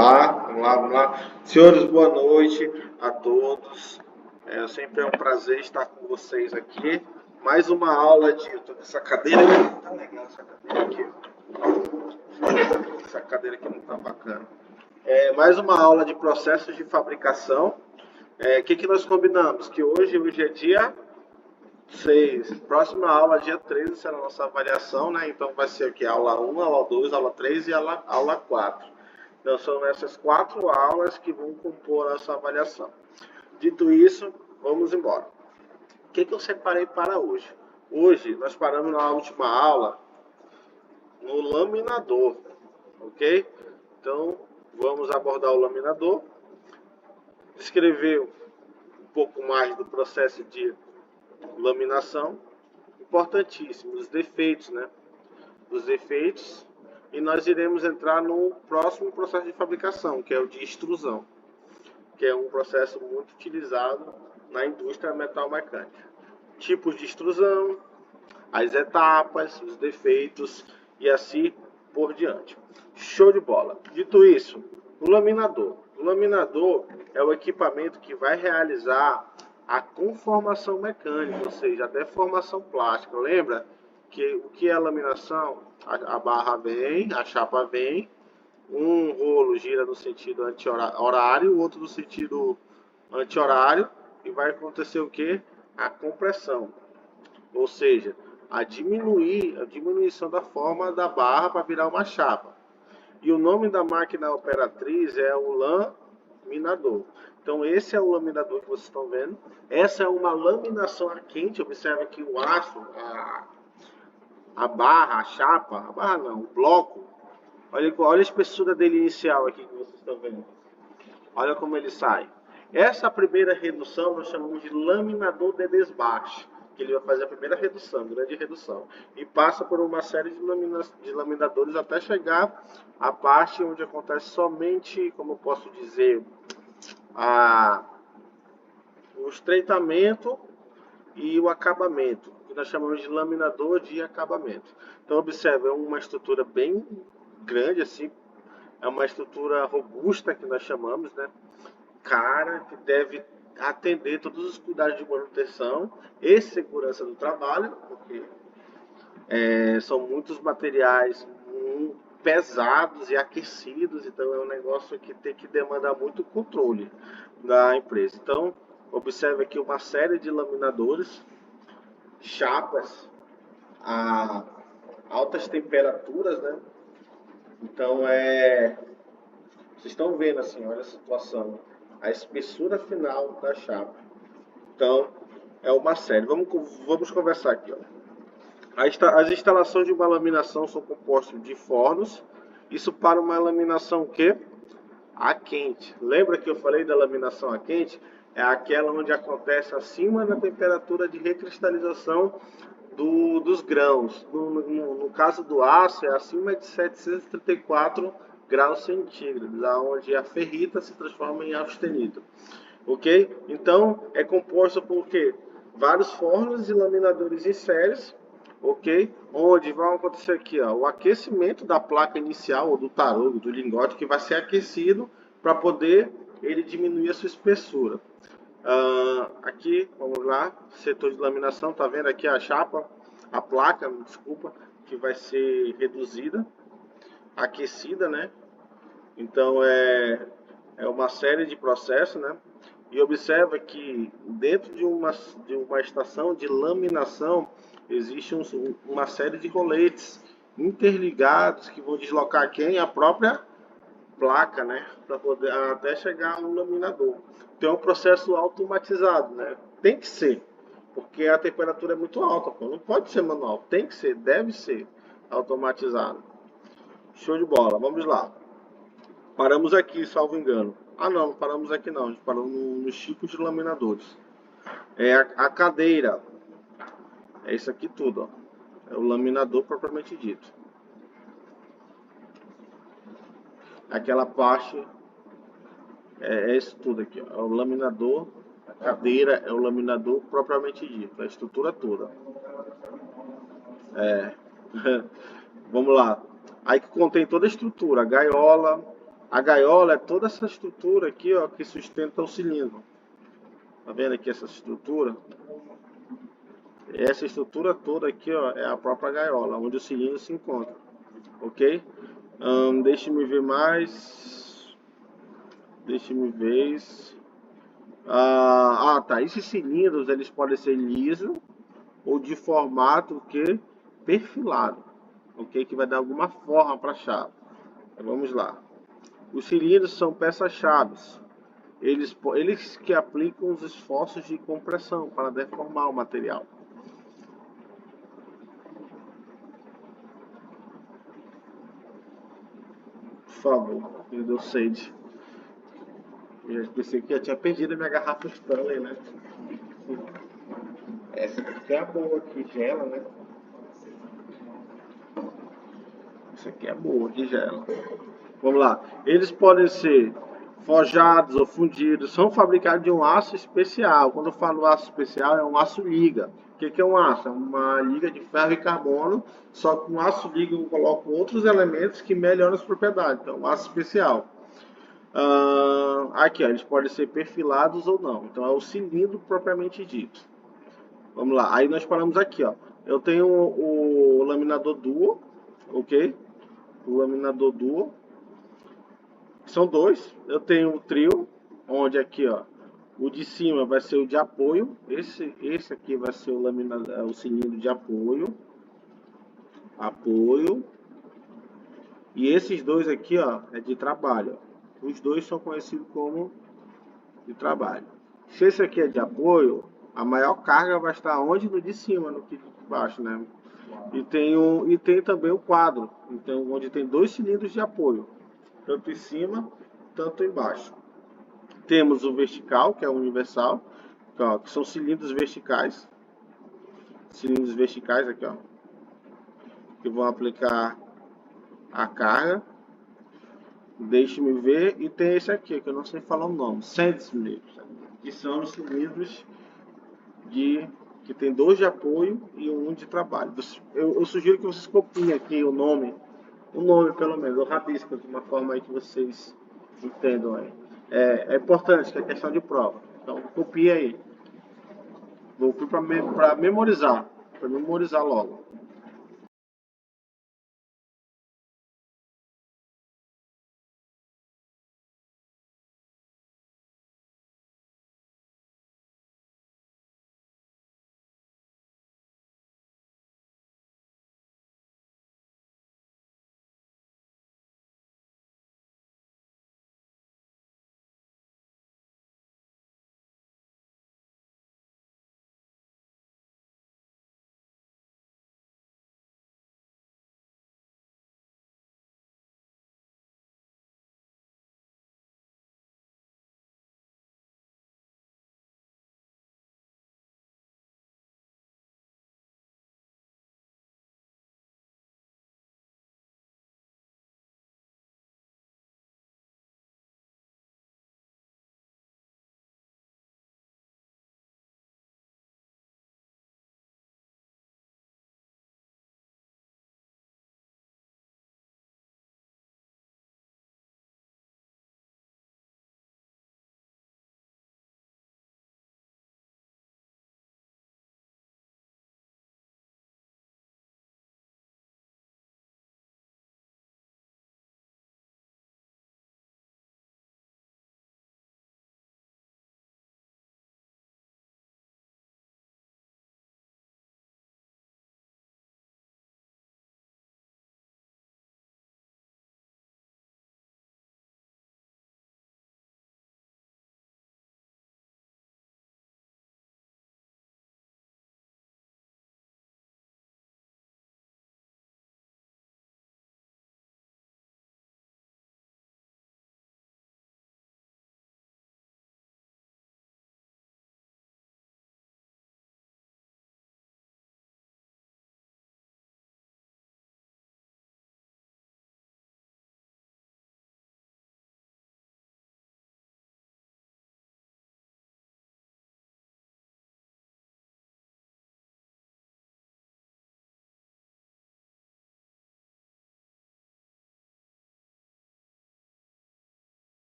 Vamos lá. Senhores, boa noite a todos. Sempre é um prazer estar com vocês aqui. Mais uma aula de... Eu tô com essa cadeira aqui. Tá legal essa cadeira aqui. Essa cadeira aqui não tá bacana. Mais uma aula de processos de fabricação. O que nós combinamos? Que hoje é dia 6. Próxima aula, dia 13, será a nossa avaliação, né? Então vai ser aqui aula 1, aula 2, aula 3 e aula 4. Então são essas 4 aulas que vão compor a nossa avaliação. Dito isso, vamos embora. O que eu separei para hoje? Hoje nós paramos na última aula no laminador, ok? Então vamos abordar o laminador, descrever um pouco mais do processo de laminação, importantíssimo, os defeitos, né? Os defeitos, e nós iremos entrar no próximo processo de fabricação, que é o de extrusão, que é um processo muito utilizado na indústria metalmecânica. Tipos de extrusão, as etapas, os defeitos e assim por diante. Show de bola. Dito isso, o laminador. O laminador é o equipamento que vai realizar a conformação mecânica, ou seja, a deformação plástica. Lembra que o que é a laminação? A barra vem, a chapa vem, um rolo gira no sentido anti-horário, o outro no sentido anti-horário, e vai acontecer o que? A compressão, ou seja, a diminuição da forma da barra para virar uma chapa. E o nome da máquina operatriz é o laminador. Então esse é o laminador que vocês estão vendo. Essa é uma laminação a quente. Observe que o aço, a barra, a chapa, a barra não, o bloco. Olha a espessura dele inicial aqui que vocês estão vendo. Olha como ele sai. Essa primeira redução nós chamamos de laminador de desbaste, que ele vai fazer a primeira redução, grande redução, e passa por uma série de laminadores até chegar à parte onde acontece somente, como eu posso dizer, o estreitamento e o acabamento, que nós chamamos de laminador de acabamento. Então observe, é uma estrutura bem grande assim, é uma estrutura robusta que nós chamamos, né? Cara, que deve atender todos os cuidados de manutenção e segurança do trabalho, porque são muitos materiais pesados e aquecidos, então é um negócio que tem que demandar muito controle da empresa. Então, observe aqui uma série de laminadores, chapas a altas temperaturas, né? Então, vocês estão vendo assim, olha a situação, a espessura final da chapa. Então, é uma série. Vamos conversar aqui, ó. As instalações de uma laminação são compostas de fornos. Isso para uma laminação que? A quente. Lembra que eu falei da laminação a quente? É aquela onde acontece acima da temperatura de recristalização dos grãos. No caso do aço, é acima de 734 graus centígrados, onde a ferrita se transforma em austenita. Ok? Então, é composto por quê? Vários fornos e laminadores em séries, ok? Onde vai acontecer aqui, ó, o aquecimento da placa inicial, ou do tarogo, do lingote, que vai ser aquecido para poder ele diminuir a sua espessura. Aqui, vamos lá, setor de laminação, tá vendo aqui a chapa, a placa, desculpa, que vai ser reduzida, aquecida, né? Então é uma série de processos, né? E observa que dentro de uma estação de laminação existe uma série de roletes interligados que vão deslocar quem? A própria placa, né? Para poder até chegar no laminador. Então é um processo automatizado, né? Tem que ser, porque a temperatura é muito alta, pô. Não pode ser manual, tem que ser, deve ser automatizado. Show de bola, vamos lá. Paramos aqui, salvo engano. Não paramos aqui não, a gente parou nos tipos de laminadores. A cadeira, é isso aqui tudo, ó. É o laminador propriamente dito. Aquela parte, isso tudo aqui, ó. É o laminador, a cadeira é o laminador propriamente dito, a estrutura toda. Vamos lá. Aí que contém toda a estrutura, a gaiola, A gaiola é toda essa estrutura aqui, ó, que sustenta o cilindro. Tá vendo aqui essa estrutura? Essa estrutura toda aqui, ó, é a própria gaiola, onde o cilindro se encontra, ok? Deixe-me ver mais. Deixe-me ver. Tá. Esses cilindros eles podem ser lisos ou de formato que perfilado, ok? Que vai dar alguma forma para a chave. Então, vamos lá. Os cilindros são peças-chave. Eles que aplicam os esforços de compressão para deformar o material. Por favor, me deu sede. Eu já pensei que eu tinha perdido a minha garrafa Stanley, né? Essa aqui é a boa, que gela, né? Essa aqui é boa, que gela. Vamos lá. Eles podem ser forjados ou fundidos. São fabricados de um aço especial. Quando eu falo aço especial, é um aço liga. O que é um aço? É uma liga de ferro e carbono. Só que no aço liga eu coloco outros elementos que melhoram as propriedades. Então, um aço especial. Aqui, ó, eles podem ser perfilados ou não. Então, é o cilindro propriamente dito. Vamos lá. Aí nós paramos aqui, ó. Eu tenho o laminador duo, ok? O laminador duo. São dois. Eu tenho o trio, onde aqui, ó, o de cima vai ser o de apoio. Esse aqui vai ser o cilindro de apoio. Apoio. E esses dois aqui, ó, é de trabalho. Os dois são conhecidos como de trabalho. Se esse aqui é de apoio, a maior carga vai estar onde? No de cima, no que de baixo, né? E tem também o quadro, então, onde tem dois cilindros de apoio, tanto em cima, tanto embaixo. Temos o vertical, que é o universal, que são cilindros verticais. Cilindros verticais aqui, ó, que vão aplicar a carga. Deixe-me ver. E tem esse aqui, que eu não sei falar o nome, Sandslip, que são os cilindros que tem dois de apoio e um de trabalho. Eu sugiro que vocês copiem aqui o nome pelo menos, eu rabisco de uma forma aí que vocês entendam aí. É importante, que é questão de prova. Então, copia aí. Vou para memorizar logo.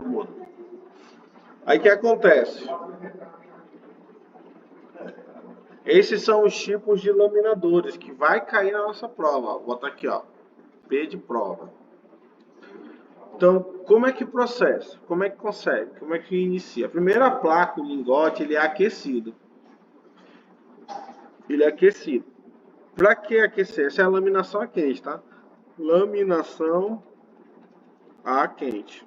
muda. Aí o que acontece? Esses são os tipos de laminadores que vai cair na nossa prova. Vou botar aqui, ó, P de prova. Então, como é que processa? Como é que consegue? Como é que inicia? A primeira placa, o lingote, ele é aquecido. Ele é aquecido. Para que aquecer? Essa é a laminação a quente, tá? Laminação a quente.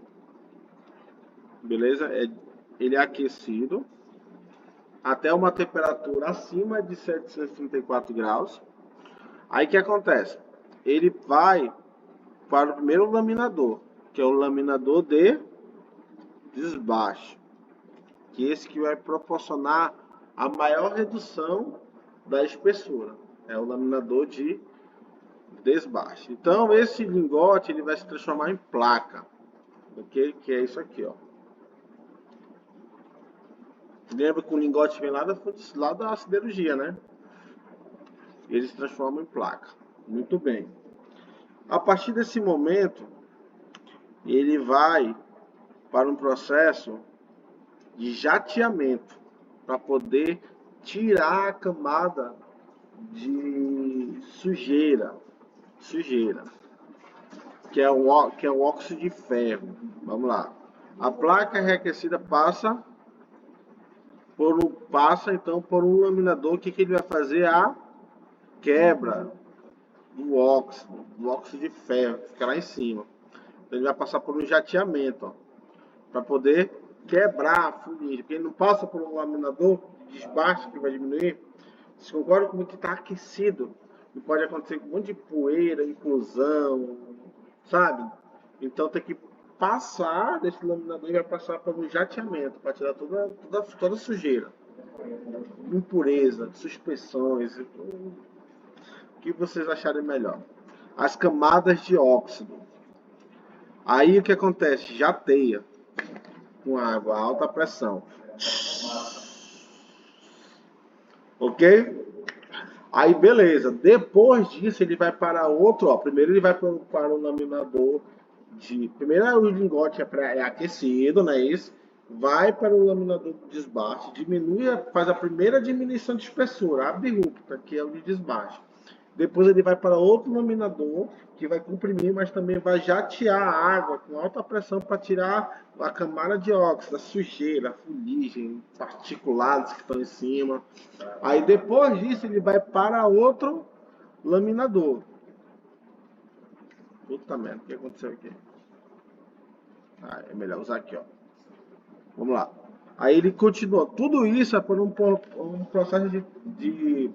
Beleza? Ele é aquecido até uma temperatura acima de 734 graus. Aí o que acontece? Ele vai para o primeiro laminador, que é o laminador de desbaste, que é esse que vai proporcionar a maior redução da espessura. É o laminador de desbaste. Então esse lingote ele vai se transformar em placa, ok? Que é isso aqui, ó. Lembra que o lingote vem lá da siderurgia, né? Ele se transforma em placa. Muito bem. A partir desse momento, ele vai para um processo de jateamento para poder tirar a camada de sujeira, que é o óxido de ferro. Vamos lá. A placa reaquecida passa então por um laminador. O que ele vai fazer? A quebra do óxido de ferro, que fica lá em cima. Então, ele vai passar por um jateamento, para poder quebrar a fuligem. Porque ele não passa por um laminador de desbaste que vai diminuir. Vocês concordam comigo que está aquecido? E pode acontecer com um monte de poeira, inclusão, sabe? Então tem que passar desse laminador e vai passar por um jateamento para tirar toda a sujeira, impureza, suspensões, o que vocês acharem melhor. As camadas de óxido. Aí o que acontece? Jateia com água a alta pressão. Ok? Aí beleza. Depois disso ele vai para outro. Ó, primeiro ele vai para o laminador de. Primeiro o lingote é aquecido, né? Isso. Vai para o laminador de desbaste, faz a primeira diminuição de espessura, abre ruptura, que é o de desbaste. Depois ele vai para outro laminador, que vai comprimir, mas também vai jatear a água com alta pressão para tirar a camada de óxido, a sujeira, a fuligem, particulados que estão em cima. Aí depois disso ele vai para outro laminador. Puta merda, o que aconteceu aqui? É melhor usar aqui, ó. Vamos lá. Aí ele continua. Tudo isso é por um processo de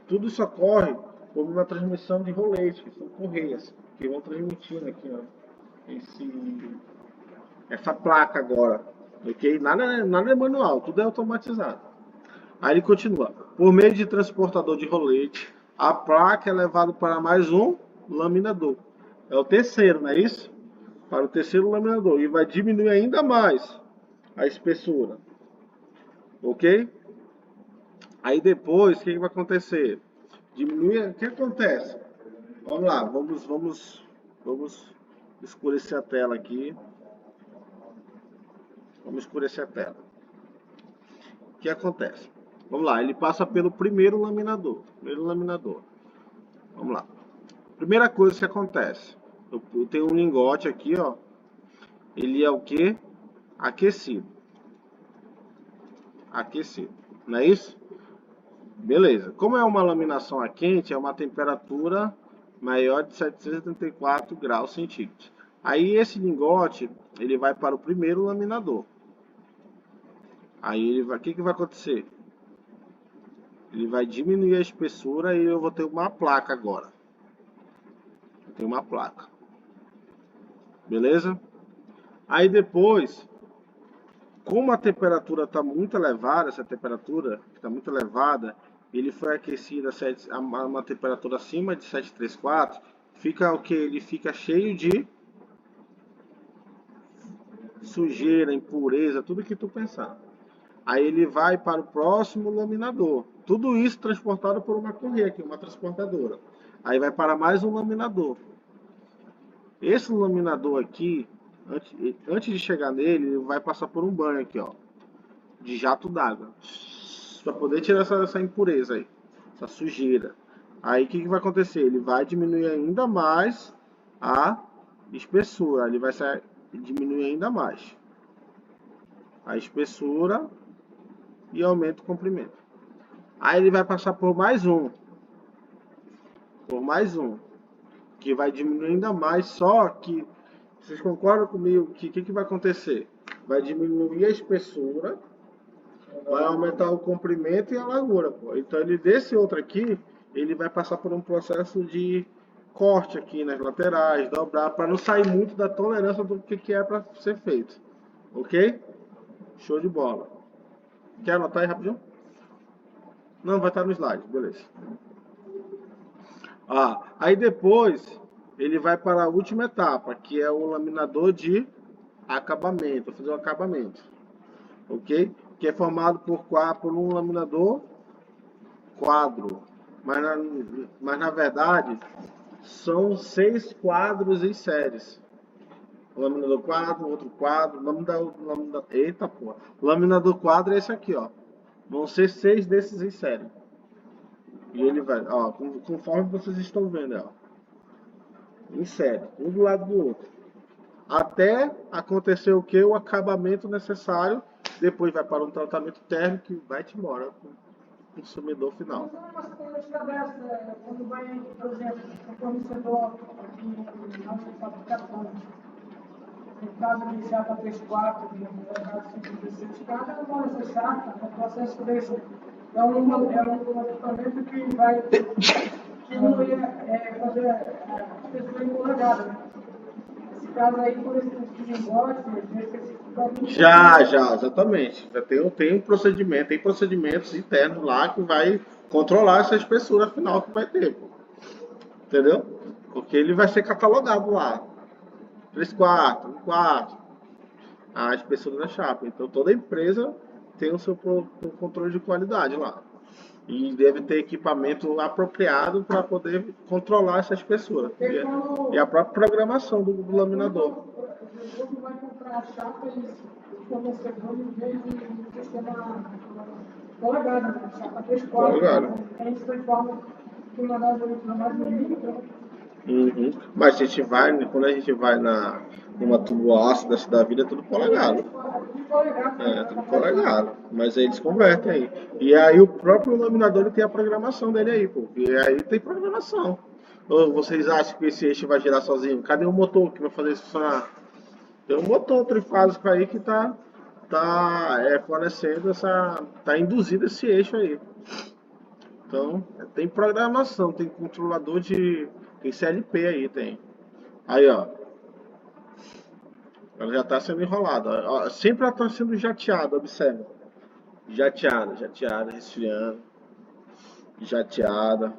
tudo isso ocorre por uma transmissão de rolete, que são correias, que vão transmitindo aqui, ó, essa placa agora, ok? Nada é manual, tudo é automatizado. Aí ele continua. Por meio de transportador de rolete, a placa é levada para mais um laminador. É o terceiro, não é isso? Para o terceiro laminador. E vai diminuir ainda mais a espessura. Ok? Aí depois, o que vai acontecer? Diminui. O que acontece? Vamos lá, vamos escurecer a tela aqui. Vamos escurecer a tela. O que acontece? Vamos lá, ele passa pelo primeiro laminador. Vamos lá. Primeira coisa que acontece. Eu tenho um lingote aqui, ó. Ele é o que? Aquecido. Não é isso? Beleza. Como é uma laminação a quente, é uma temperatura maior de 734 graus centígrados. Aí esse lingote, ele vai para o primeiro laminador. Aí ele vai, o que vai acontecer? Ele vai diminuir a espessura e eu vou ter uma placa agora. Eu tenho uma placa. Beleza? Aí depois, como a temperatura está muito elevada, essa temperatura está muito elevada, ele foi aquecido a uma temperatura acima de 734, fica o que? Ele fica cheio de sujeira, impureza, tudo que tu pensar. Aí ele vai para o próximo laminador. Tudo isso transportado por uma correia aqui, uma transportadora. Aí vai para mais um laminador. Esse laminador aqui, Antes de chegar nele, ele vai passar por um banho aqui, ó, de jato d'água, para poder tirar essa impureza aí, essa sujeira. Aí o que vai acontecer? Ele vai diminuir ainda mais a espessura, ele vai diminuir ainda mais a espessura e aumenta o comprimento. Aí ele vai passar por mais um, que vai diminuir ainda mais, só que vocês concordam comigo que o que vai acontecer? Vai diminuir a espessura, vai aumentar o comprimento e a largura, pô. Então ele desse outro aqui, ele vai passar por um processo de corte aqui nas laterais, dobrar, para não sair muito da tolerância do que é para ser feito. Ok? Show de bola. Quer anotar aí rapidinho? Não, vai estar no slide, beleza. Aí depois ele vai para a última etapa, que é o laminador de acabamento, vou fazer o acabamento, ok? Que é formado por um laminador quadro, mas na verdade são 6 quadros em séries. Um laminador quadro, outro quadro, eita porra, o laminador quadro é esse aqui, ó. Vão ser 6 desses em série. E ele vai, ó, conforme vocês estão vendo, ó, em série, um do lado do outro. Até acontecer o que? O acabamento necessário. Depois vai para um tratamento térmico e vai-te embora para o consumidor final. Quando vai, por exemplo, o fornecedor de nossa fabricação, no caso de chapa 34, no caso de 56 cada não pode ser chapa, é um processo desse. É um equipamento que vai diminuir, fazer a pessoa empolgada, né? Nesse caso aí, por esse lingote, já, exatamente. Tem um procedimento, tem procedimentos internos lá que vai controlar essa espessura final que vai ter, pô. Entendeu? Porque ele vai ser catalogado lá. 3/4, 1/4, a espessura da chapa. Então toda empresa tem o seu controle de qualidade lá. E deve ter equipamento apropriado para poder controlar essa espessura. E a própria programação do laminador. O vai comprar a chapa e o fornecedor em vez de sistema polegada, né? Chapa 3/4. A gente transforma em uma das milímetros. Mas quando a gente vai numa tubo ácida da vida, é tudo polegado. É, tudo polegado. Mas aí eles convertem aí. E aí o próprio laminador ele tem a programação dele aí, pô. E aí tem programação. Ou vocês acham que esse eixo vai girar sozinho? Cadê o motor que vai fazer isso funcionar? Tem um motor trifásico aí que tá fornecendo tá induzindo esse eixo aí. Então, tem programação, tem controlador tem CLP aí, tem. Aí, ó. Ela já está sendo enrolada. Ó, sempre ela está sendo jateada, observa. Jateada, resfriando. Jateada.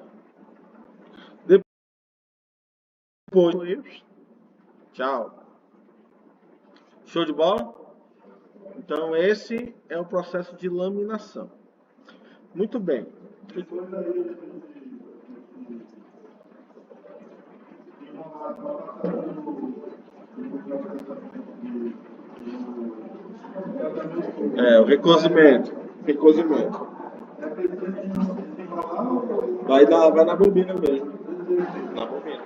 Depois. Tchau. Show de bola? Então, esse é o processo de laminação. Muito bem. O recozimento. Vai na bobina mesmo. Na bobina.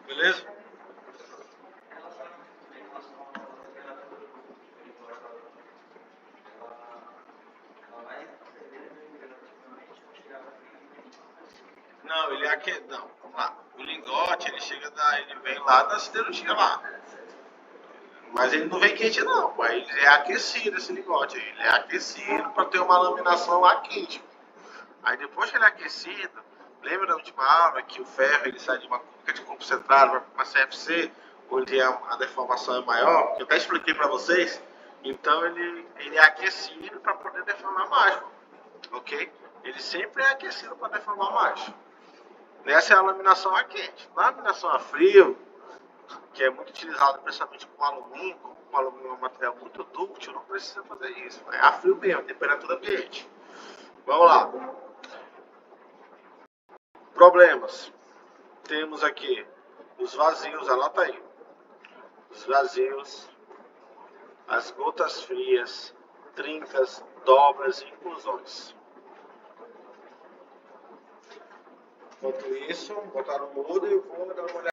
Beleza? Não, ele é aqui. Não, vamos lá. O lingote, ele vem lá da siderurgia lá. Mas ele não vem quente não, pô. Ele é aquecido esse lingote aí. Ele é aquecido para ter uma laminação lá quente. Aí depois que ele é aquecido, lembra da última aula que o ferro ele sai de uma cuca de concentrado para uma CFC, onde a deformação é maior, que eu até expliquei para vocês. Então ele é aquecido para poder deformar mais, ok? Ele sempre é aquecido para deformar mais. Essa é a laminação a quente. Na laminação a frio, que é muito utilizado principalmente com alumínio, como o alumínio é um material muito dúctil, não precisa fazer isso. É a frio mesmo, a temperatura ambiente. Vamos lá. Problemas. Temos aqui Os vazios, anota aí. Os vazios, as gotas frias, trincas, dobras e inclusões. Enquanto isso, botar no mudo e eu vou dar uma olhada.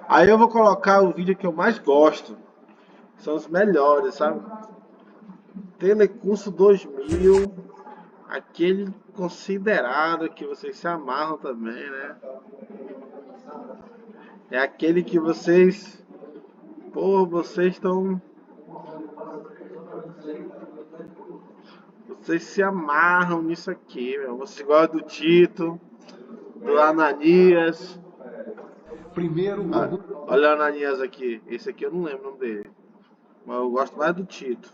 Aí eu vou colocar o vídeo que eu mais gosto. São os melhores, sabe? Telecurso 2000, aquele considerado que vocês se amarram também, né? É aquele que vocês, pô, vocês se amarram nisso aqui, meu. Vocês gostam do Tito, do Ananias. Primeiro, Ah, alguns olha o Ananias aqui. Esse aqui eu não lembro o nome dele. Mas eu gosto mais do Tito.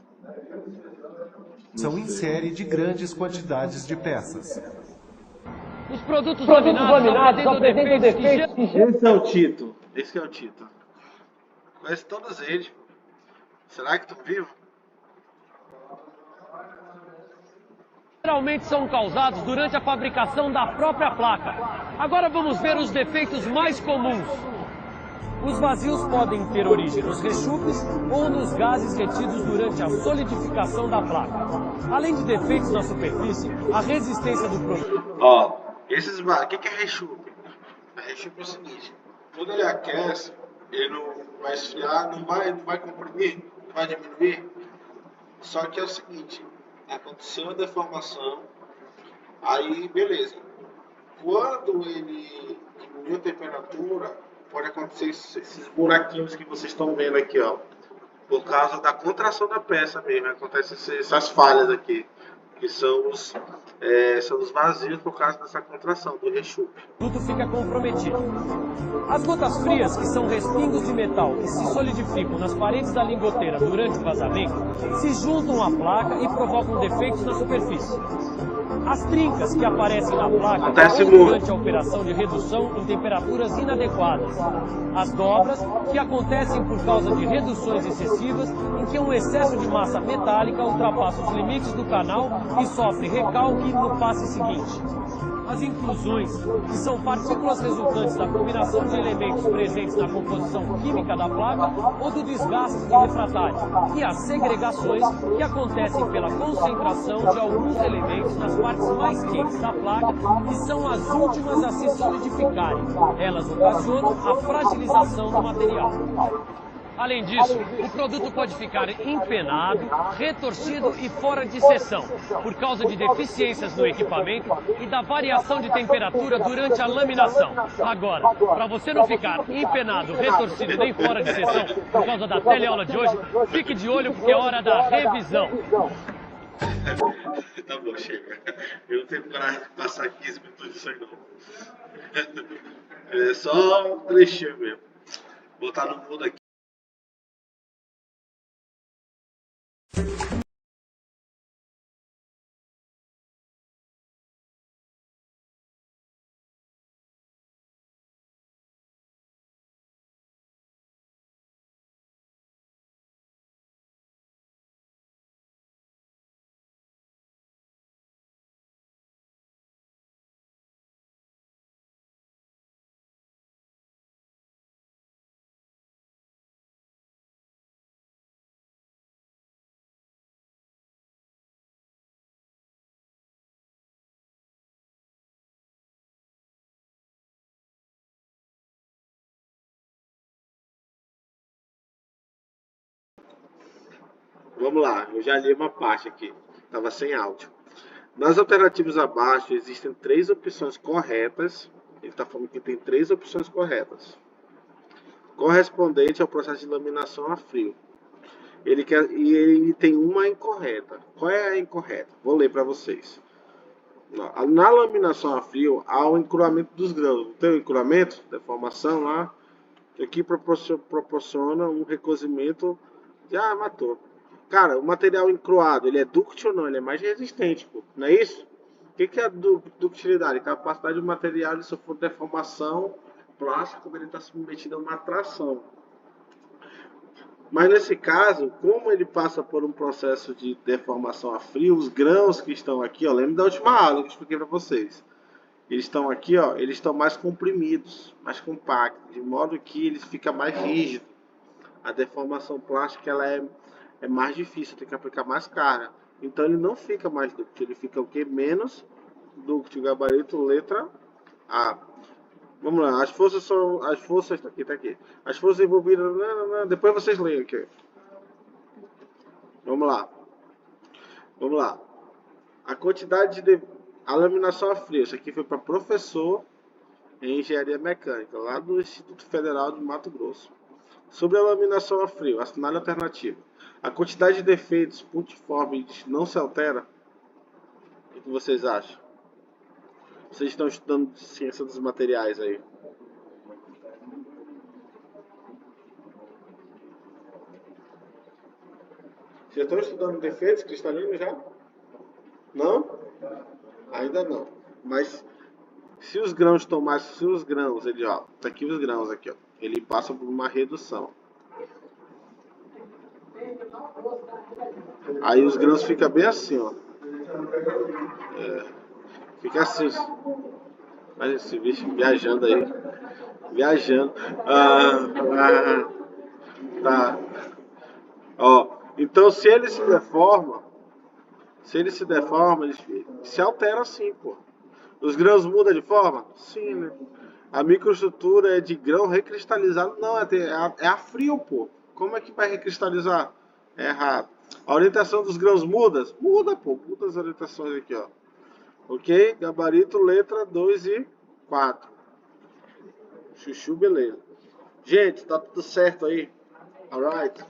Não são em sei. série de grandes quantidades de peças. Os produtos laminados apresentam defeitos que Esse é o Tito. Esse é o Tito. Conhece todos eles. Será que estão vivos? geralmente são causados durante a fabricação da própria placa. Agora vamos ver os defeitos mais comuns. Os vazios podem ter origem nos rechupes ou nos gases retidos durante a solidificação da placa. Além de defeitos na superfície, a resistência do produto. Ó, o que é rechupe? A rechupe é o seguinte: quando ele aquece, ele não vai esfriar, não vai comprimir, não vai diminuir. Só que é o seguinte: aconteceu a deformação, aí beleza. Quando ele diminuiu a temperatura, pode acontecer esses buraquinhos que vocês estão vendo aqui, ó. Por causa da contração da peça mesmo, acontecem essas falhas aqui, que são os vazios por causa dessa contração do rechupe. O produto fica comprometido. As gotas frias, que são respingos de metal que se solidificam nas paredes da lingoteira durante o vazamento, se juntam à placa e provocam defeitos na superfície. As trincas que aparecem na placa Acontece ou muito. durante a operação de redução em temperaturas inadequadas. As dobras, que acontecem por causa de reduções excessivas em que um excesso de massa metálica ultrapassa os limites do canal e sofre recalque no passe seguinte. As inclusões, que são partículas resultantes da combinação de elementos presentes na composição química da placa ou do desgaste de refratário, e as segregações, que acontecem pela concentração de alguns elementos nas partes mais quentes da placa, que são as últimas a se solidificarem. Elas ocasionam a fragilização do material. Além disso, o produto pode ficar empenado, retorcido e fora de seção, por causa de deficiências no equipamento e da variação de temperatura durante a laminação. Agora, para você não ficar empenado, retorcido nem fora de seção por causa da teleaula de hoje, fique de olho porque é hora da revisão. Tá bom, chega. Eu não tenho coragem de passar 15 minutos disso aí não. É só um trechinho mesmo. Botar no mudo aqui. Vamos lá, eu já li uma parte aqui. Estava sem áudio. Nas alternativas abaixo existem 3 opções corretas. Ele está falando que tem 3 opções corretas. Correspondente ao processo de laminação a frio. Ele tem uma incorreta. Qual é a incorreta? Vou ler para vocês. Na laminação a frio há o encruamento dos grãos. Não tem o encruamento, deformação lá, que aqui proporciona um recozimento. Já matou. Cara, o material encruado, ele é dúctil ou não? Ele é mais resistente, pô. Não é isso? O que é a ductilidade? Capacidade do material de sofrer deformação plástica quando ele está submetido a uma tração. Mas nesse caso, como ele passa por um processo de deformação a frio, os grãos que estão aqui, ó, lembra da última aula que eu expliquei para vocês. Eles estão aqui, ó, eles estão mais comprimidos, mais compactos, de modo que eles ficam mais rígidos. A deformação plástica ela é mais difícil, tem que aplicar mais carga. Então ele não fica mais dúctil, ele fica o que? Menos dúctil, gabarito letra A. Vamos lá, as forças são. As forças. Tá aqui. As forças envolvidas. Depois vocês leem aqui. Vamos lá. Vamos lá. A quantidade de. A laminação a frio. Isso aqui foi para professor em engenharia mecânica, lá do Instituto Federal de Mato Grosso. Sobre a laminação a frio, assinale a alternativa. A quantidade de defeitos pontiformes não se altera? O que vocês acham? Vocês estão estudando ciência dos materiais aí. Já estão estudando defeitos cristalinos já? Não? Ainda não. Mas se os grãos estão mais, se os grãos, ele, ó, tá aqui os grãos aqui, ó, ele passa por uma redução. Aí os grãos ficam bem assim, ó. Fica assim. Olha esse bicho viajando aí. Viajando. Tá. Ó, então se ele se deforma, ele se altera assim, pô. Os grãos mudam de forma? Sim, né? A microestrutura é de grão recristalizado? Não, é a frio, pô. Como é que vai recristalizar? É errado. A orientação dos grãos muda? Muda, pô. Muda as orientações aqui, ó. Ok? Gabarito, letra 2 e 4. Chuchu, beleza. Gente, tá tudo certo aí? Alright?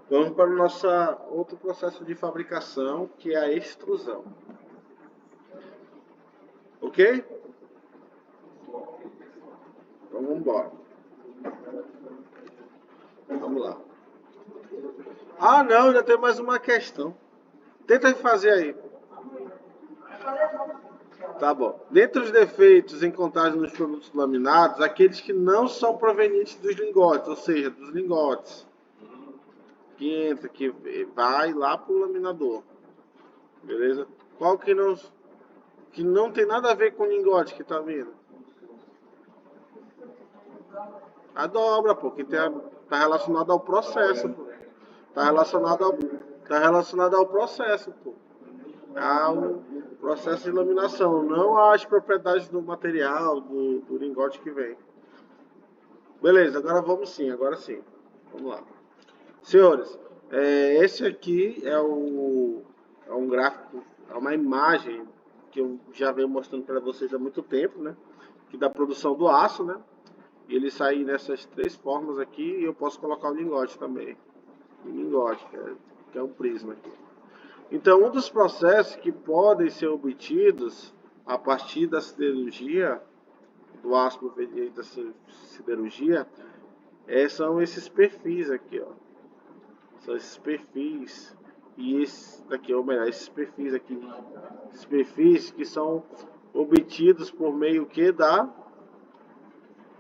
Vamos para o nosso outro processo de fabricação, que é a extrusão. Ok? Então vamos embora. Vamos lá. Ah, não, ainda tem mais uma questão. Tenta fazer aí. Tá bom. Dentre os defeitos encontrados nos produtos laminados, aqueles que não são provenientes dos lingotes, ou seja, dos lingotes, que entra, que vai lá pro laminador. Beleza? Qual que não tem nada a ver com o lingote que tá vindo? A dobra, pô, que tá relacionado ao processo, pô. Tá relacionado ao processo, pô. Ao processo de laminação, não às propriedades do material, do lingote que vem. Beleza, agora sim. Vamos lá. Senhores, esse aqui é um gráfico, é uma imagem que eu já venho mostrando para vocês há muito tempo, né? Que da produção do aço, né? E ele sai nessas três formas aqui e eu posso colocar o lingote também. O lingote, que é um prisma aqui. Então, um dos processos que podem ser obtidos a partir da siderurgia, do aço proveniente da siderurgia, são esses perfis aqui, ó. São esses perfis e esses daqui, ou melhor, esses perfis aqui. Esses perfis que são obtidos por meio que da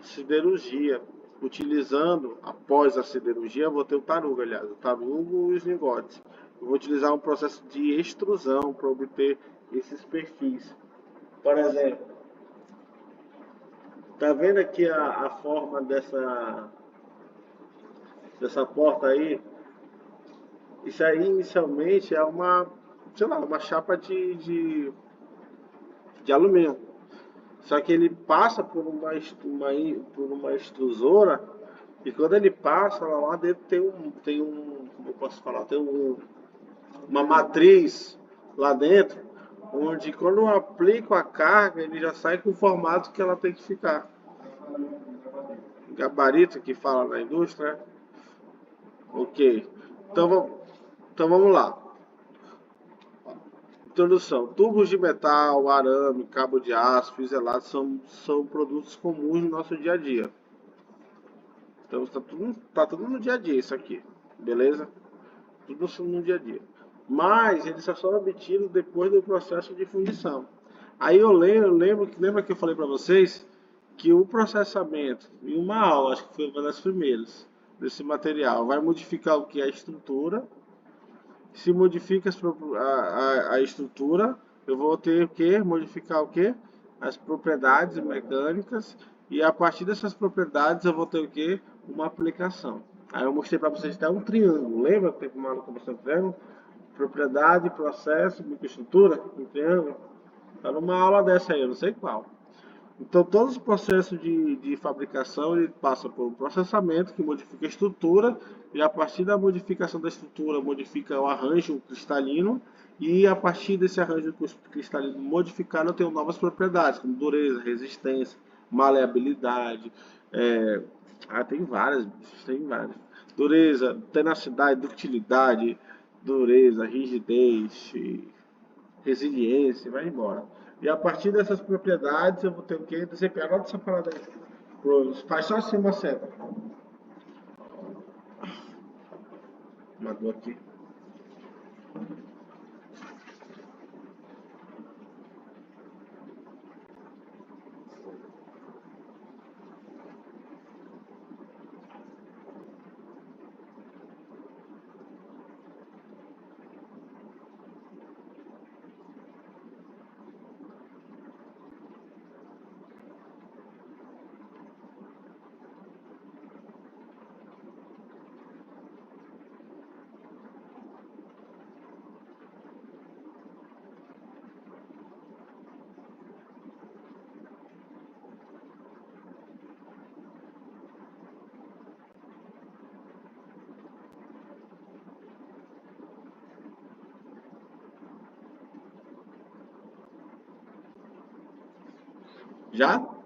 siderurgia. Utilizando, após a siderurgia, eu vou ter o tarugo, aliás, o tarugo e os lingotes. Eu vou utilizar um processo de extrusão para obter esses perfis. Por exemplo, tá vendo aqui a forma dessa porta aí? Isso aí inicialmente é uma chapa de alumínio. Só que ele passa por uma extrusora e quando ele passa lá dentro como eu posso falar, uma matriz lá dentro, onde quando eu aplico a carga ele já sai com o formato que ela tem que ficar. Gabarito que fala na indústria. Ok. Então vamos lá. Introdução. Tubos de metal, arame, cabo de aço, fuselados são produtos comuns no nosso dia a dia. Então tá tudo no dia a dia isso aqui. Beleza? Tudo no dia a dia. Mas eles só são obtidos depois do processo de fundição. Aí lembra que eu falei para vocês que o processamento, em uma aula, acho que foi uma das primeiras, desse material, vai modificar o que? A estrutura. Se modifica a estrutura, eu vou ter que modificar o que? As propriedades mecânicas. E a partir dessas propriedades eu vou ter o que? Uma aplicação. Aí eu mostrei para vocês até um triângulo. Lembra que teve uma aula que eu mostrei um triângulo? Propriedade, processo, microestrutura, um triângulo. Tá numa aula dessa aí, eu não sei qual. Então, todos os processos de fabricação ele passa por um processamento que modifica a estrutura e a partir da modificação da estrutura modifica o arranjo cristalino e a partir desse arranjo cristalino modificado eu tenho novas propriedades como dureza, resistência, maleabilidade, tem várias, tem várias. Dureza, tenacidade, ductilidade, dureza, rigidez, resiliência, vai embora. E a partir dessas propriedades eu vou ter o que? Desempenhar. Anota essa parada aí. Faz só assim uma seta. Mandou aqui. Já?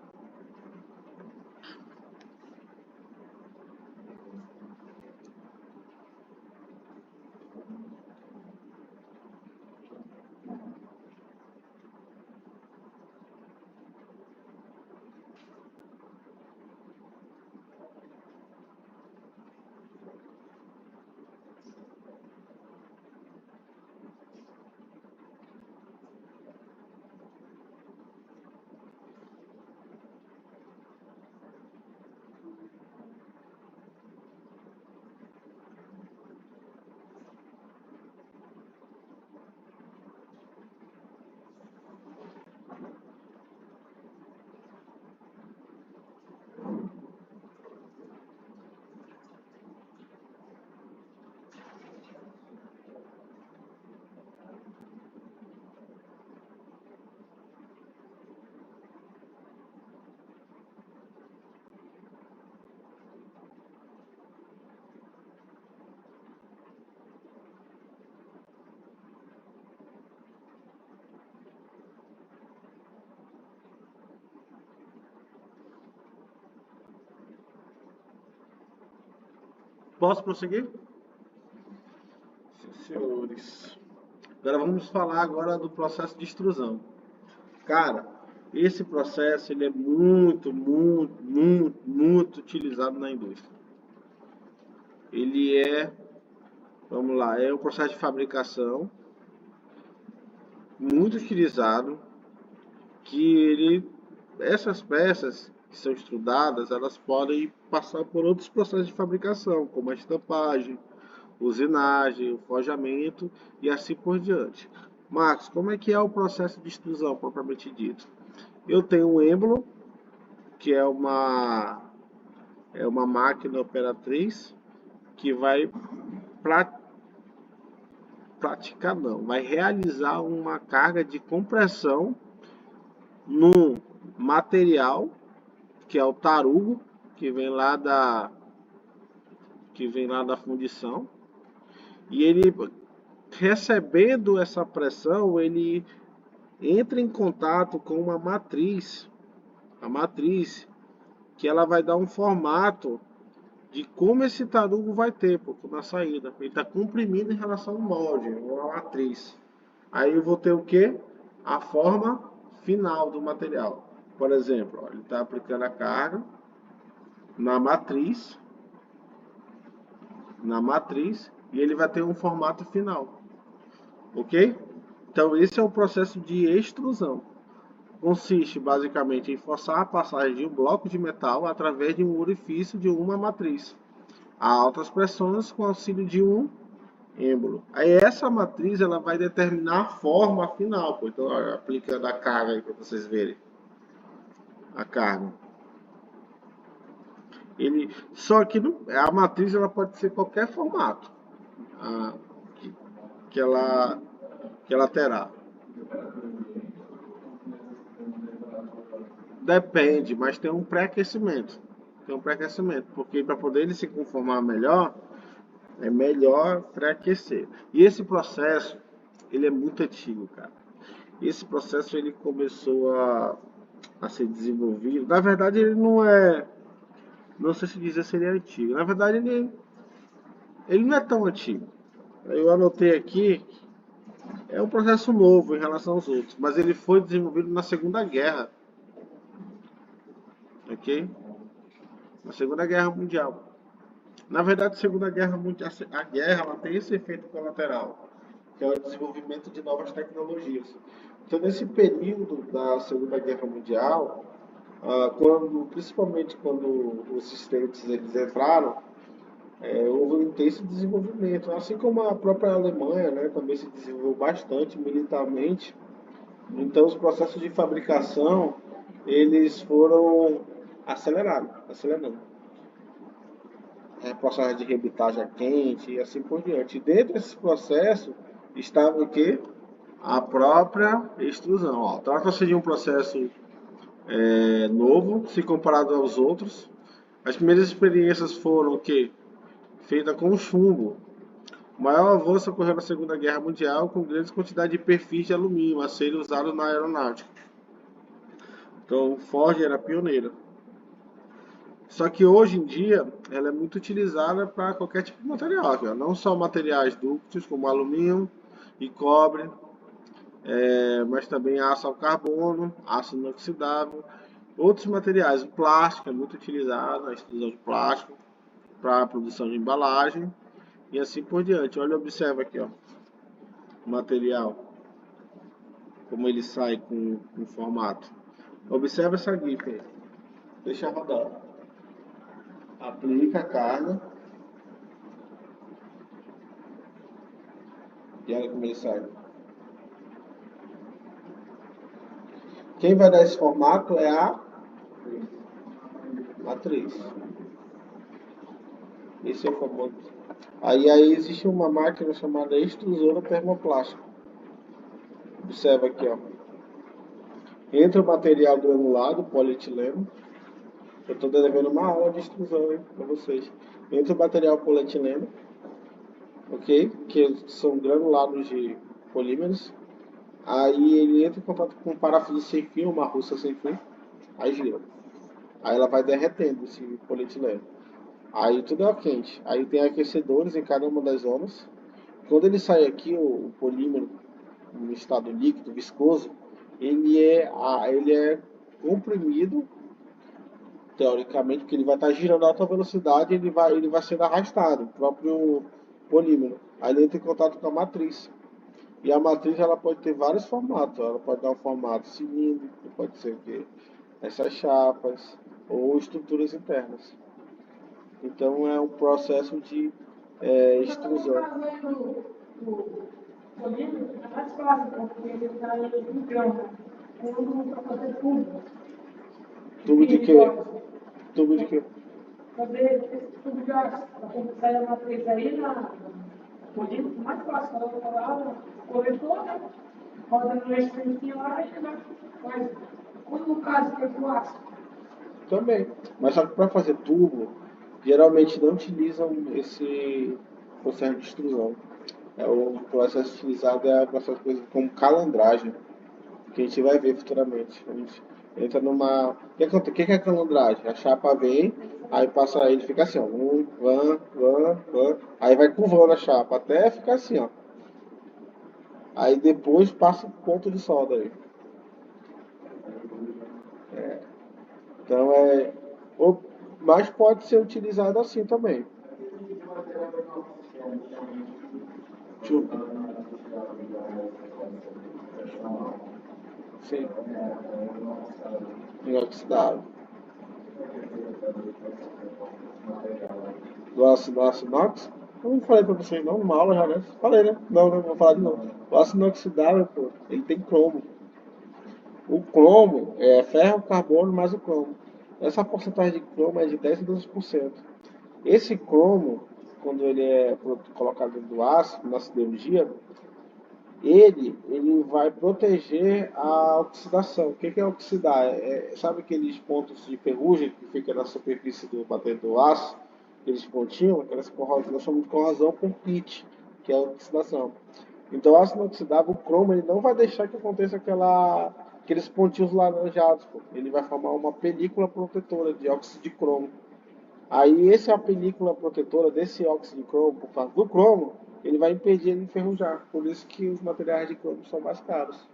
Posso prosseguir? Sim, senhores. Agora vamos falar agora do processo de extrusão. Cara, esse processo ele é muito utilizado na indústria. Ele vamos lá, é um processo de fabricação muito utilizado essas peças que são estudadas, elas podem passar por outros processos de fabricação, como a estampagem, usinagem, o forjamento e assim por diante. Marcos, como é que é o processo de extrusão propriamente dito? Eu tenho um êmbolo, que é uma máquina operatriz que vai vai realizar uma carga de compressão no material, que é o tarugo, que vem lá da fundição, e ele recebendo essa pressão, ele entra em contato com uma matriz, a matriz que ela vai dar um formato de como esse tarugo vai ter, porque na saída ele está comprimido em relação ao molde, ou à matriz. Aí eu vou ter o que? A forma final do material. Por exemplo, ó, ele está aplicando a carga na matriz, e ele vai ter um formato final, ok? Então esse é o processo de extrusão. Consiste basicamente em forçar a passagem de um bloco de metal através de um orifício de uma matriz a altas pressões com auxílio de um êmbolo. Aí essa matriz ela vai determinar a forma final. Então aplicando a carga aí para vocês verem a carga. Só que a matriz ela pode ser qualquer formato que ela terá. Depende, mas tem um pré-aquecimento. Tem um pré-aquecimento, porque para poder ele se conformar melhor, é melhor pré-aquecer. E esse processo, ele é muito antigo, cara. Esse processo ele começou a ser desenvolvido. Na verdade, ele não é, não sei se dizer se ele é antigo. Na verdade, ele não é tão antigo. Eu anotei aqui, é um processo novo em relação aos outros, mas ele foi desenvolvido na Segunda Guerra, ok? Na Segunda Guerra Mundial. Na verdade, a Segunda Guerra Mundial, a guerra ela tem esse efeito colateral, que é o desenvolvimento de novas tecnologias. Então, nesse período da Segunda Guerra Mundial, principalmente quando os Estados eles entraram, houve um intenso desenvolvimento, assim como a própria Alemanha, né, também se desenvolveu bastante militarmente. Então, os processos de fabricação eles foram acelerando. Processo de rebitagem a quente e assim por diante. E dentro desse processo estava o quê? A própria extrusão. Trata-se de um processo novo, se comparado aos outros. As primeiras experiências foram o quê? Feitas com chumbo. O maior avanço ocorreu na Segunda Guerra Mundial, com grandes quantidades de perfis de alumínio a serem usados na aeronáutica. Então, Ford era pioneira. Só que hoje em dia ela é muito utilizada para qualquer tipo de material, viu? Não só materiais dúcteis como alumínio e cobre, mas também aço ao carbono, aço inoxidável, outros materiais. O plástico é muito utilizado, a extrusão de plástico para a produção de embalagem e assim por diante. Olha, observa aqui, ó, o material, como ele sai com formato. Observa essa grife aí. Deixa rodar. Aplica a carga e olha como ele sai. Quem vai dar esse formato é a matriz. Esse é o formato. Aí existe uma máquina chamada extrusora termoplástica. Observa aqui, ó. Entra o material granulado, polietileno. Eu estou devendo uma aula de extrusão para vocês. Entra o material polietileno, ok? Que são granulados de polímeros. Aí ele entra em contato com um parafuso sem fio, uma russa sem fio. Aí gira. Aí ela vai derretendo esse polietileno. Aí tudo é quente. Aí tem aquecedores em cada uma das zonas. Quando ele sai aqui, o polímero, no estado líquido, viscoso, ele é comprimido, teoricamente, porque ele vai estar girando a alta velocidade, ele vai sendo arrastado, o próprio polímero. Aí ele entra em contato com a matriz. E a matriz ela pode ter vários formatos. Ela pode dar um formato cilíndrico, pode ser o quê? Essas chapas ou estruturas internas. Então é um processo de extrusão. O polímero é mais fácil, porque ele está em grão. Para fazer tubo. Tubo de quê? Tubo de quê? Fazer esse tubo de aço. Quando sai a matriz aí na polímero, mais fácil. Ela vai lá no corretor, né? Roda no eixo lá e faz. Quando no caso que é o aço. Também. Mas só que para fazer tubo, geralmente não utilizam esse processo de extrusão. O processo utilizado é o processo como calandragem, que a gente vai ver futuramente. A gente entra numa. O que é calandragem? A chapa vem, aí passa ele fica assim, ó. Van. Aí vai curvando a chapa até ficar assim, ó. Aí depois passa o ponto de solda aí. Então mas pode ser utilizado assim também. Sim. Inoxidável. Do aço inox? Eu não falei pra vocês não, numa aula já, né? Falei, né? Não, vou falar de novo. O aço inoxidável, pô, ele tem cromo. O cromo é ferro, carbono mais o cromo. Essa porcentagem de cromo é de 10 a 12%. Esse cromo, quando ele é colocado dentro do aço, na siderurgia, ele vai proteger a oxidação. O que é oxidar? Sabe aqueles pontos de ferrugem que fica na superfície do batente do aço? Aqueles pontinhos, aquelas corrosões, nós chamamos de corrosão por pit, que é a oxidação. Então, o ácido inoxidável, o cromo, ele não vai deixar que aconteça aqueles pontinhos laranjados. Pô. Ele vai formar uma película protetora de óxido de cromo. Aí, essa película protetora desse óxido de cromo, por causa do cromo, ele vai impedir ele de enferrujar. Por isso que os materiais de cromo são mais caros.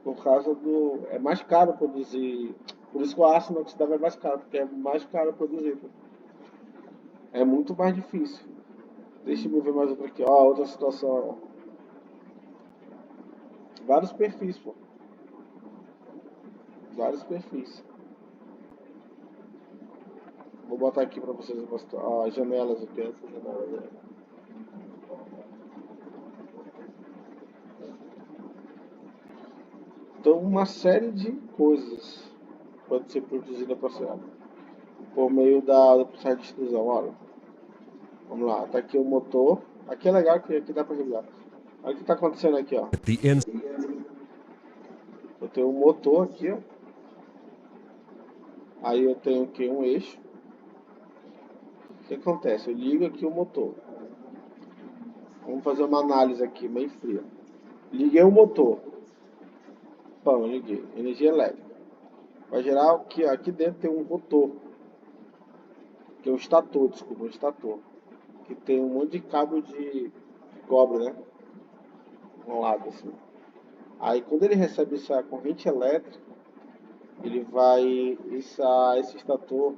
Por causa do... É mais caro produzir... Por isso que o ácido inoxidável é mais caro, porque é mais caro produzir. Pô. É muito mais difícil. Deixa eu ver mais outra aqui. Ó, outra situação. Vários perfis, pô. Vários perfis. Vou botar aqui para vocês mostrar as janelas aqui, essas janelas aí. Então, uma série de coisas pode ser produzida por meio do processo de extrusão. Olha, vamos lá, tá aqui o motor. Aqui é legal que aqui dá para regular. Olha o que está acontecendo aqui, ó. Eu tenho um motor aqui, ó. Aí eu tenho aqui um eixo. O que acontece? Eu ligo aqui o motor. Vamos fazer uma análise aqui, meio fria. Liguei o motor. Pão, liguei. Energia elétrica. Vai gerar o que? Aqui dentro tem um rotor. Que é um estator, desculpa, um estator. Que tem um monte de cabo de cobre, né? Um lado assim. Aí quando ele recebe essa corrente elétrica, ele vai. Esse estator,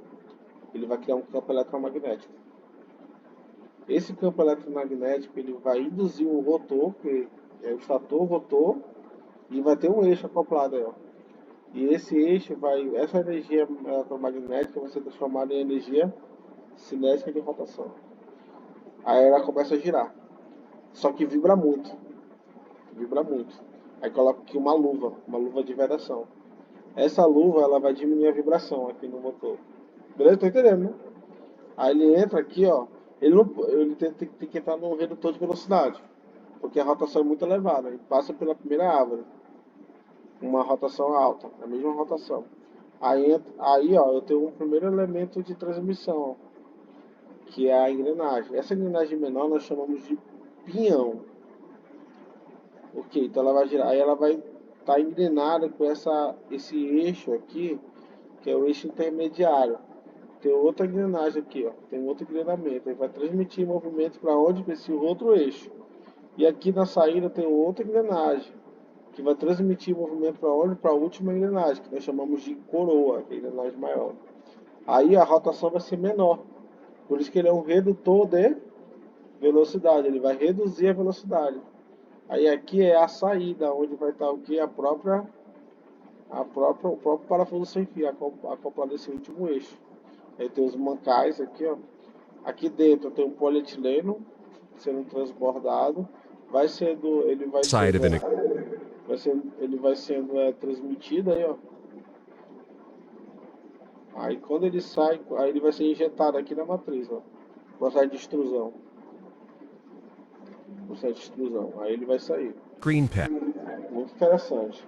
ele vai criar um campo eletromagnético. Esse campo eletromagnético, ele vai induzir o rotor, que é o estator, o rotor, e vai ter um eixo acoplado aí, ó. E esse eixo vai, essa energia eletromagnética vai ser transformada em energia cinética de rotação. Aí ela começa a girar. Só que vibra muito. Vibra muito. Aí coloca aqui uma luva de vedação. Essa luva ela vai diminuir a vibração aqui no motor. Beleza? Tô entendendo, né? Aí ele entra aqui, ó. Ele tem que entrar no redutor de velocidade. Porque a rotação é muito elevada. Ele passa pela primeira árvore. Uma rotação alta. A mesma rotação. Aí ó, eu tenho um primeiro elemento de transmissão, que é a engrenagem. Essa engrenagem menor nós chamamos de pinhão. Ok, então ela vai girar. Aí ela vai estar engrenada com esse eixo aqui, que é o eixo intermediário. Tem outra engrenagem aqui, ó. Tem outro engrenamento. Aí vai transmitir movimento para onde? Para esse outro eixo. E aqui na saída tem outra engrenagem, que vai transmitir movimento para onde? Para a última engrenagem, que nós chamamos de coroa, que é a engrenagem maior. Aí a rotação vai ser menor. Por isso que ele é um redutor de velocidade. Ele vai reduzir a velocidade. Aí aqui é a saída, onde vai estar o que? O próprio parafuso sem fio, acoplado nesse último eixo. Aí tem os mancais aqui, ó. Aqui dentro tem um polietileno sendo transbordado. Ele vai sendo transmitido aí, ó. Aí quando ele sai, aí ele vai ser injetado aqui na matriz, ó. Processo de extrusão. Processo de extrusão. Aí ele vai sair. Green pack. Muito interessante.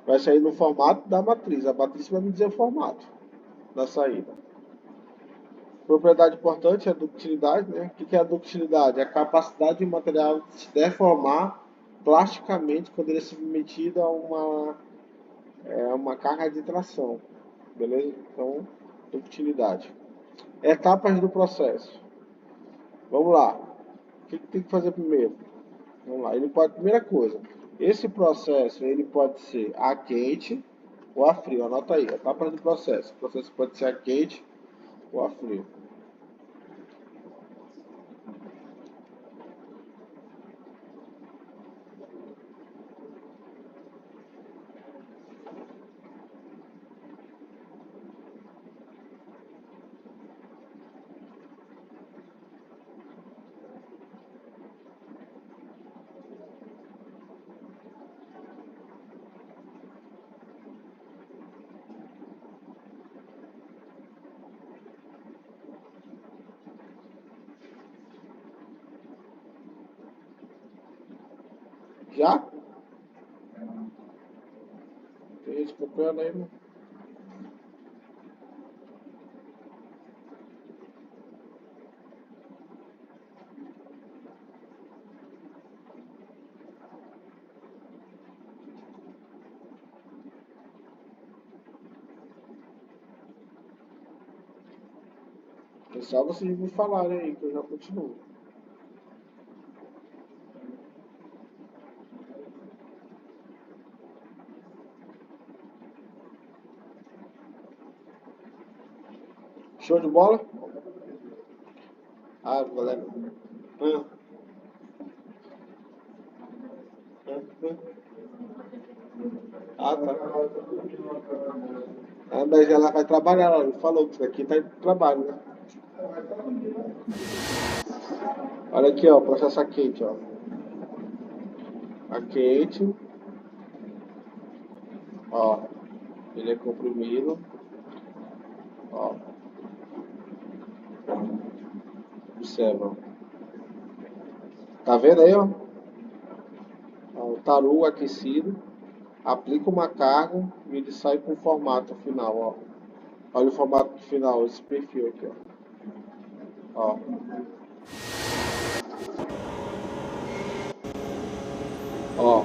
Vai sair no formato da matriz. A matriz vai me dizer o formato da saída. Propriedade importante é a ductilidade, né? O que é a ductilidade? É a capacidade de um material se deformar plasticamente quando ele é submetido a uma carga de tração. Beleza? Então, ductilidade. Etapas do processo. Vamos lá. O que tem que fazer primeiro? Vamos lá. Primeira coisa, esse processo ele pode ser a quente ou a frio. Anota aí. Etapas do processo. O processo pode ser a quente ou a frio. Já? Tem gente comprando aí, né? É só vocês me falarem aí que eu já continuo. Show de bola? Ah, galera. Ah, tá. Ah, mas ela vai trabalhar, ela falou que isso aqui tá de trabalho, né? Olha aqui, ó, processo quente, ó. A quente, ó. Ele é comprimido, ó. Observa. Tá vendo aí, ó? Ó, o tarugo aquecido. Aplica uma carga e ele sai com o formato final, ó. Olha o formato final, esse perfil aqui, ó. Ó. Ó.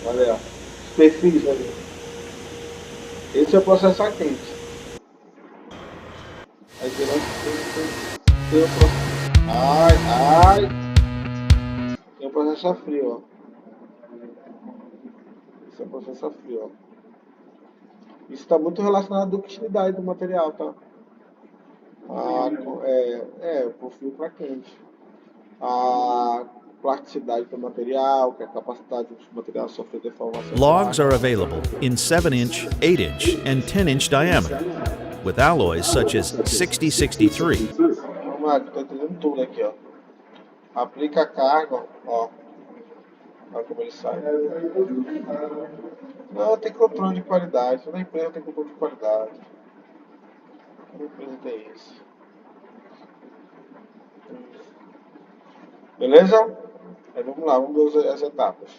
Olha aí, ó. Os perfis ali. Esse é o processo a quente. Aí tem o processo. Tem o processo a frio, ó. Esse é o processo a frio, ó. Isso está muito relacionado à ductilidade do material, tá? Pro frio para quente. A plasticidade do material, que é a capacidade do material sofrer deformação. Logs are available in 7-inch, 8-inch, and 10-inch diameter, with alloys such as 6063. Vamos lá, tô entendendo tudo aqui, ó. Aplica a carga, ó. Olha como ele sai. Não, tem controle de qualidade. Toda empresa tem controle de qualidade. Toda empresa tem isso. Beleza? Aí vamos lá, vamos ver as etapas.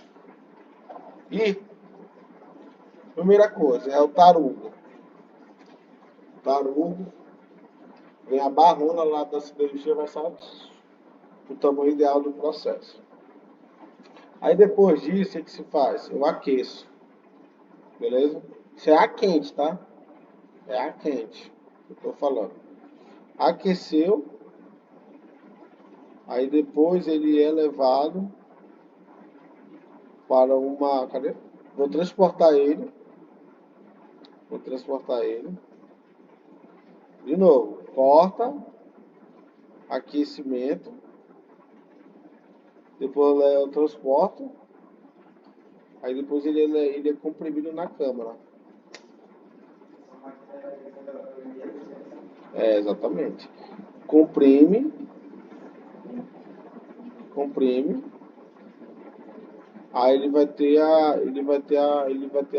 E, primeira coisa, é o tarugo. Tarugo. Vem a barrona lá da siderurgia, vai sair o tamanho ideal do processo. Aí depois disso, o que se faz? Eu aqueço. Beleza? Isso é a quente, tá? É a quente que eu tô falando. Aqueceu. Aí depois ele é levado para uma... Cadê? Vou transportar ele. De novo. Corta. Aquecimento. Depois eu transporto. Aí depois ele é comprimido na câmara. É, exatamente. Comprime. Aí ele vai ter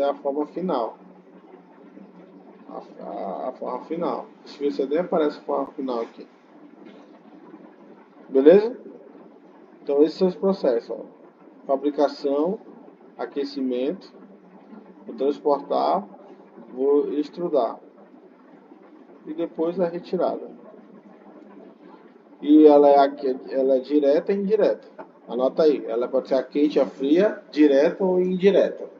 a forma final. A forma final. Deixa eu ver se nem aparece a forma final aqui. Beleza? Então esses são os processos, ó. Fabricação, aquecimento, vou transportar, vou extrudar. E depois a retirada. E ela é direta e indireta. Anota aí, ela pode ser a quente, a fria, direta ou indireta.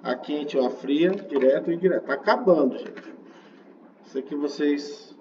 A quente ou a fria, direta ou indireta. Tá acabando, gente. Isso aqui vocês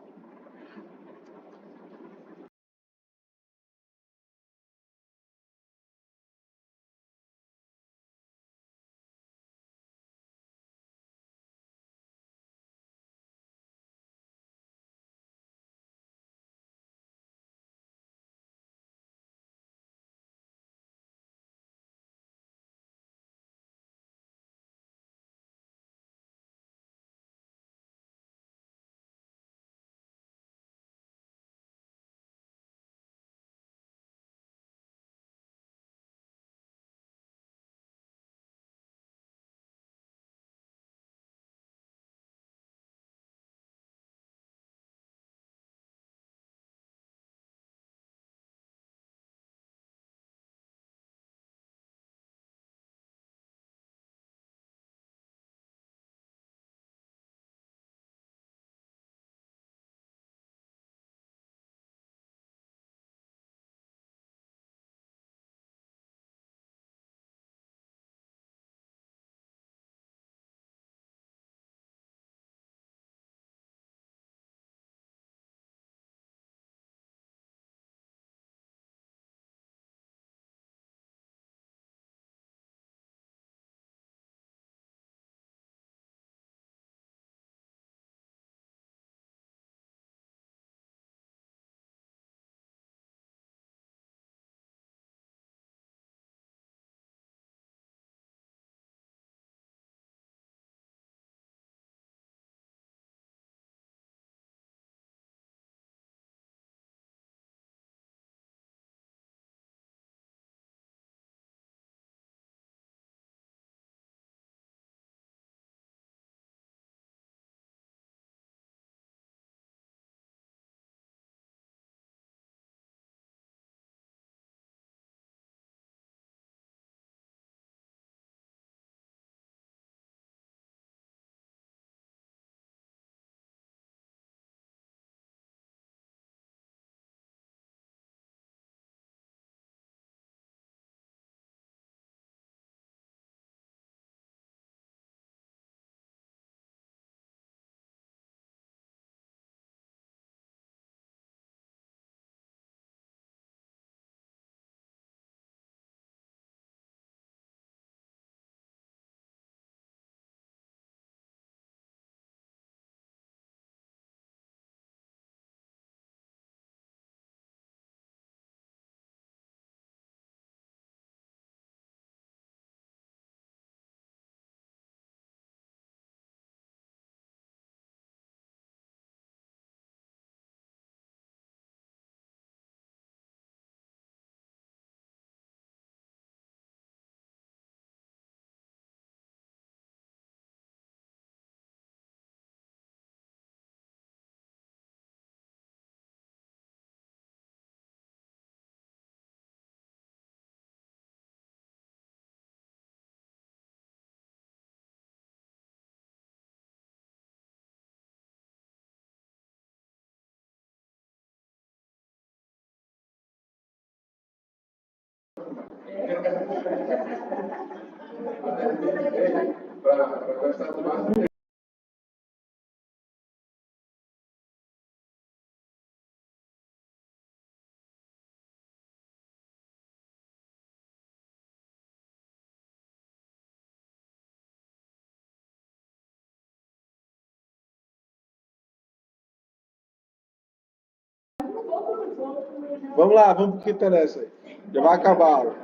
Vamos lá, vamos para o que interessa aí. Já vai acabar a aula.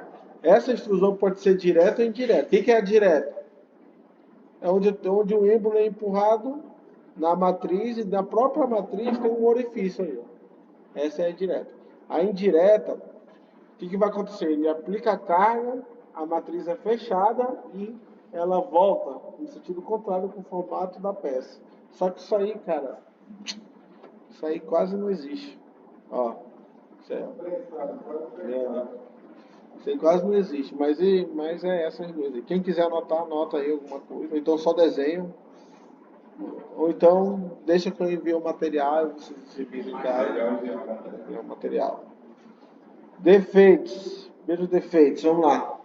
Essa extrusão pode ser direta ou indireta. O que é a direta? É onde o êmbolo é empurrado na matriz e da própria matriz tem um orifício aí. Essa é a direta. A indireta, o que vai acontecer? Ele aplica a carga, a matriz é fechada e ela volta no sentido contrário com o formato da peça. Só que isso aí, cara, isso aí quase não existe. Ó, isso aí quase não existe, mas é essas coisas. Quem quiser anotar, anota aí alguma coisa, ou então só desenho, ou então deixa que eu envie o material e vocês se viram em casa. É o material. Defeitos. Primeiros defeitos, vamos lá.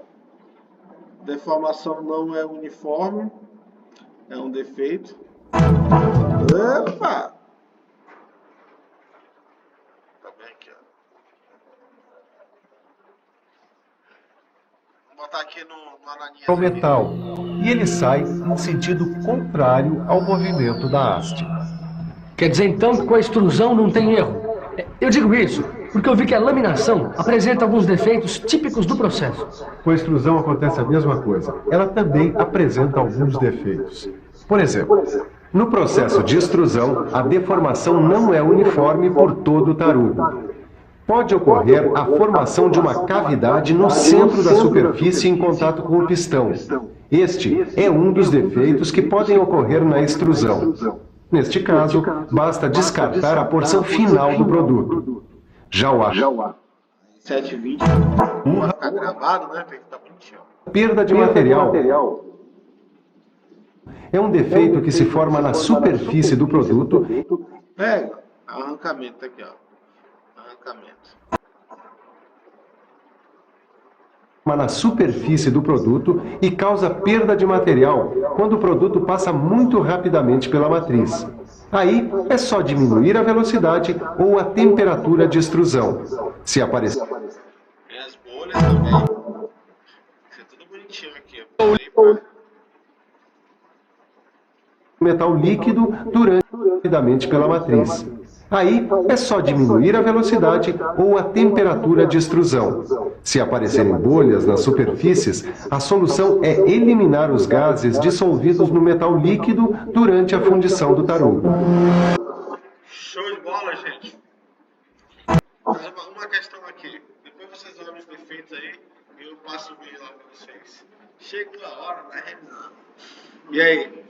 Deformação não é uniforme, é um defeito. Opa! Tá bem aqui, ó. Vou botar aqui no ananinha. Ao metal, e ele sai em sentido contrário ao movimento da haste. Quer dizer então que com a extrusão não tem erro? Eu digo isso porque eu vi que a laminação apresenta alguns defeitos típicos do processo. Com a extrusão acontece a mesma coisa. Ela também apresenta alguns defeitos. Por exemplo, no processo de extrusão, a deformação não é uniforme por todo o tarugo. Pode ocorrer a formação de uma cavidade no centro da superfície em contato com o pistão. Este é um dos defeitos que podem ocorrer na extrusão. Neste caso, basta descartar a porção final do produto. Já o 720 vai ficar gravado, né? Tem que estar bonitinho. Perda de material é um defeito que se forma na superfície do produto. Pega, arrancamento aqui, ó. Arrancamento. Na superfície do produto e causa perda de material quando o produto passa muito rapidamente pela matriz. Aí é só diminuir a velocidade ou a temperatura de extrusão. Se aparecer Tem as bolhas também. Isso é tudo bonitinho aqui. metal líquido durante rapidamente pela matriz. Aí é só diminuir a velocidade ou a temperatura de extrusão. Se aparecerem bolhas nas superfícies, a solução é eliminar os gases dissolvidos no metal líquido durante a fundição do tarugo. Show de bola, gente. Mas uma questão aqui. Depois vocês olham os defeitos aí e eu passo o vídeo lá pra vocês. Chegou a hora da revisão. E aí?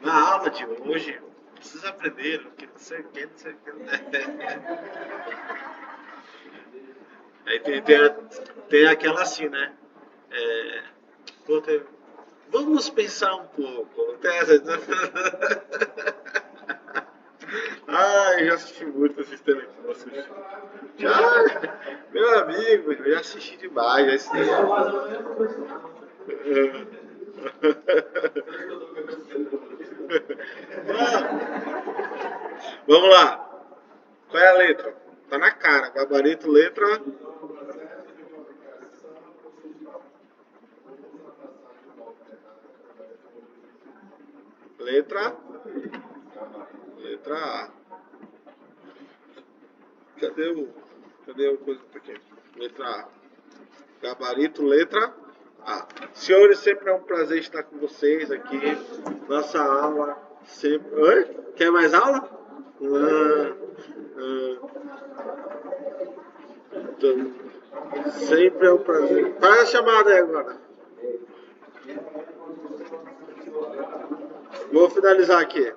Na aula de hoje, vocês aprenderam que não sei o que, não sei o que. Aí tem aquela assim, né? Vamos pensar um pouco. Tem essa... Ai, já assisti muito esse telefone. Já, meu amigo, eu já assisti demais. Já assisti. Vamos lá. Qual é a letra? Tá na cara. Gabarito, letra. Letra A. Cadê o coisa aqui? Letra A. Gabarito, letra A. Senhores, sempre é um prazer estar com vocês aqui. Nossa aula sempre... Oi? Quer mais aula? Então, sempre é um prazer. Faz a chamada aí agora. Vou finalizar aqui.